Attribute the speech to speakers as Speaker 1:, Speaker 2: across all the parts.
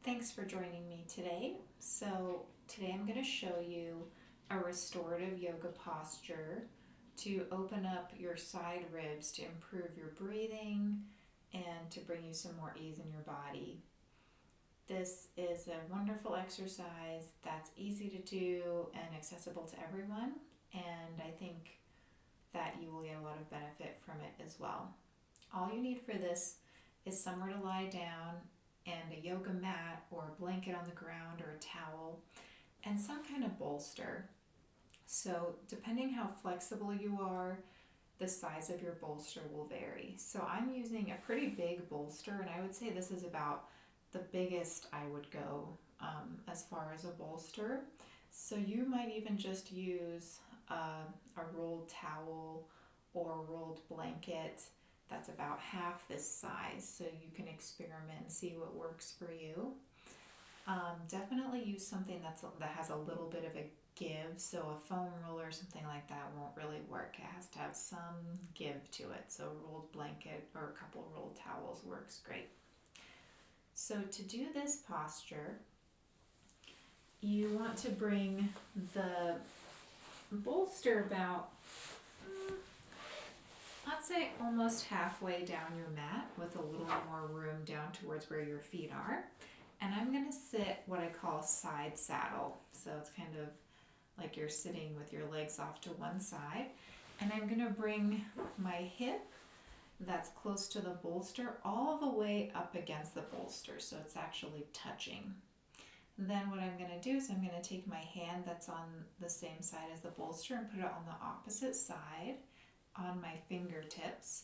Speaker 1: Thanks for joining me today. Today I'm going to show you a restorative yoga posture to open up your side ribs to improve your breathing and to bring you some more ease in your body. This is a wonderful exercise that's easy to do and accessible to everyone, and I think that you will get a lot of benefit from it as well. All you need for this is somewhere to lie down and a yoga mat or a blanket on the ground or a towel and some kind of bolster. So, depending how flexible you are, the size of your bolster will vary. So, I'm using a pretty big bolster, and I would say this is about the biggest I would go as far as a bolster. So, you might even just use a rolled towel or a rolled blanket that's about half this size, so you can experiment and see what works for you. Definitely use something that has a little bit of a give, so a foam roller or something like that won't really work. It has to have some give to it, so a rolled blanket or a couple rolled towels works great. So to do this posture, you want to bring the bolster about, let's say, almost halfway down your mat with a little more room down towards where your feet are. And I'm going to sit what I call side saddle. So it's kind of like you're sitting with your legs off to one side. And I'm going to bring my hip that's close to the bolster all the way up against the bolster, so it's actually touching. Then what I'm going to do is I'm going to take my hand that's on the same side as the bolster and put it on the opposite side on my fingertips.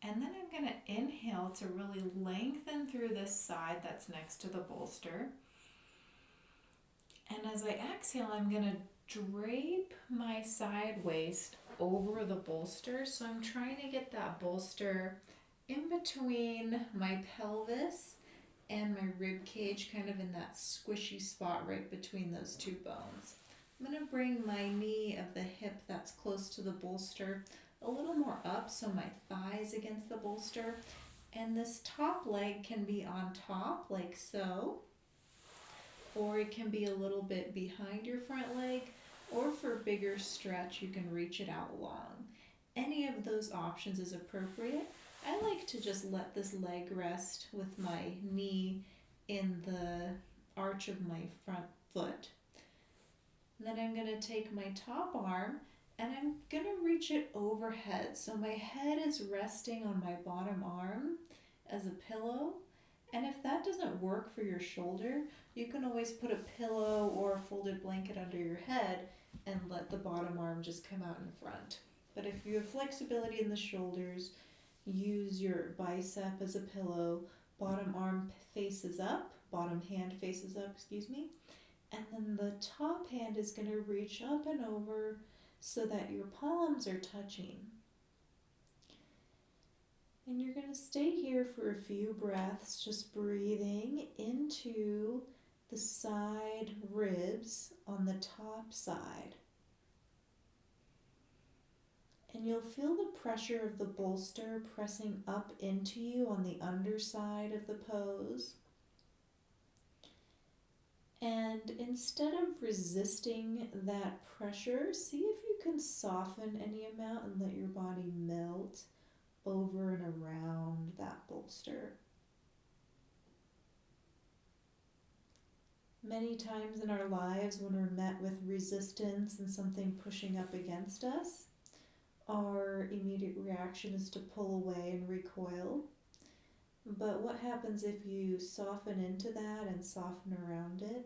Speaker 1: And then I'm going to inhale to really lengthen through this side that's next to the bolster. And as I exhale, I'm going to drape my side waist over the bolster. So I'm trying to get that bolster in between my pelvis and my rib cage, kind of in that squishy spot right between those two bones. I'm going to bring my knee of the hip that's close to the bolster a little more up, so my thighs against the bolster. And this top leg can be on top, like so, or it can be a little bit behind your front leg, or for bigger stretch, you can reach it out long. Any of those options is appropriate. I like to just let this leg rest with my knee in the arch of my front foot. And then I'm going to take my top arm and I'm going to reach it overhead. So my head is resting on my bottom arm as a pillow. And if that doesn't work for your shoulder, you can always put a pillow or a folded blanket under your head and let the bottom arm just come out in front. But if you have flexibility in the shoulders, use your bicep as a pillow, bottom arm faces up, bottom hand faces up, and then the top hand is going to reach up and over so that your palms are touching. And you're going to stay here for a few breaths, just breathing into the side ribs on the top side. And you'll feel the pressure of the bolster pressing up into you on the underside of the pose. And instead of resisting that pressure, see if you can soften any amount and let your body melt over and around that bolster. Many times in our lives when we're met with resistance and something pushing up against us, our immediate reaction is to pull away and recoil. But what happens if you soften into that and soften around it?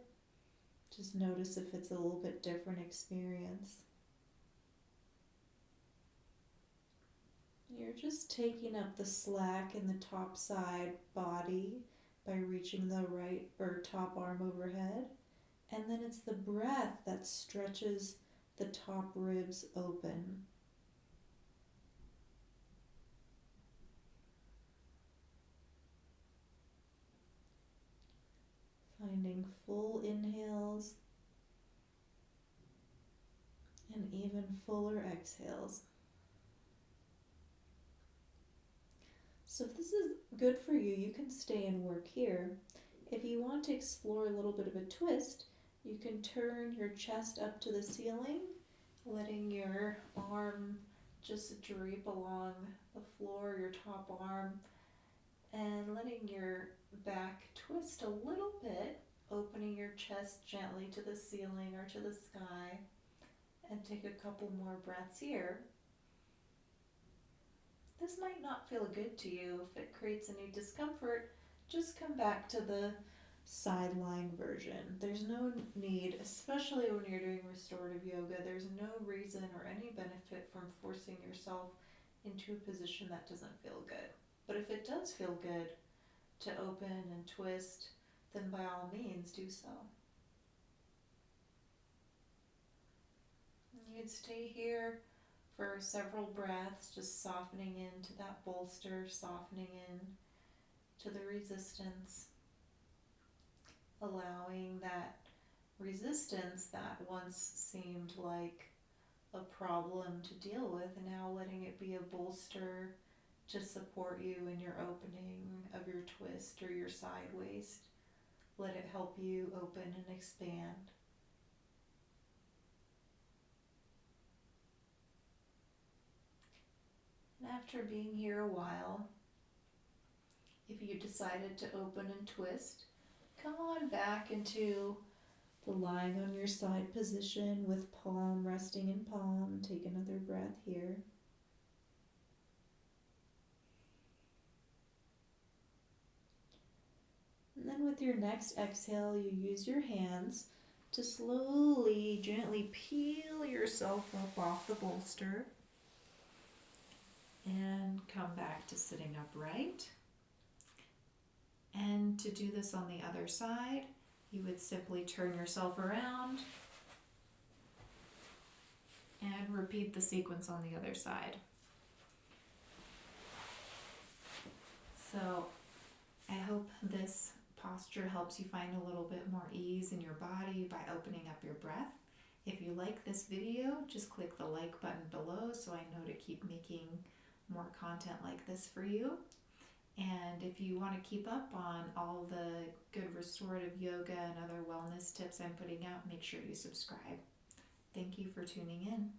Speaker 1: Just notice if it's a little bit different experience. You're just taking up the slack in the top side body by reaching the right or top arm overhead. And then it's the breath that stretches the top ribs open. Finding full inhales and even fuller exhales. So if this is good for you, you can stay and work here. If you want to explore a little bit of a twist, you can turn your chest up to the ceiling, letting your arm just drape along the floor, your top arm, and letting your back twist a little bit, opening your chest gently to the ceiling or to the sky, and take a couple more breaths here. This might not feel good to you. If it creates any discomfort, just come back to the side lying version. There's no need, especially when you're doing restorative yoga, there's no reason or any benefit from forcing yourself into a position that doesn't feel good. But if it does feel good to open and twist, then by all means do so. You'd stay here for several breaths, just softening into that bolster, softening in to the resistance, allowing that resistance that once seemed like a problem to deal with, and now letting it be a bolster to support you in your opening of your twist or your side waist. Let it help you open and expand. And after being here a while, if you decided to open and twist, come on back into the lying on your side position with palm resting in palm. Take another breath here. And then with your next exhale, you use your hands to slowly, gently peel yourself up off the bolster and come back to sitting upright. And to do this on the other side, you would simply turn yourself around and repeat the sequence on the other side. So I hope this posture helps you find a little bit more ease in your body by opening up your breath. If you like this video, just click the like button below so I know to keep making more content like this for you. And if you want to keep up on all the good restorative yoga and other wellness tips I'm putting out, make sure you subscribe. Thank you for tuning in.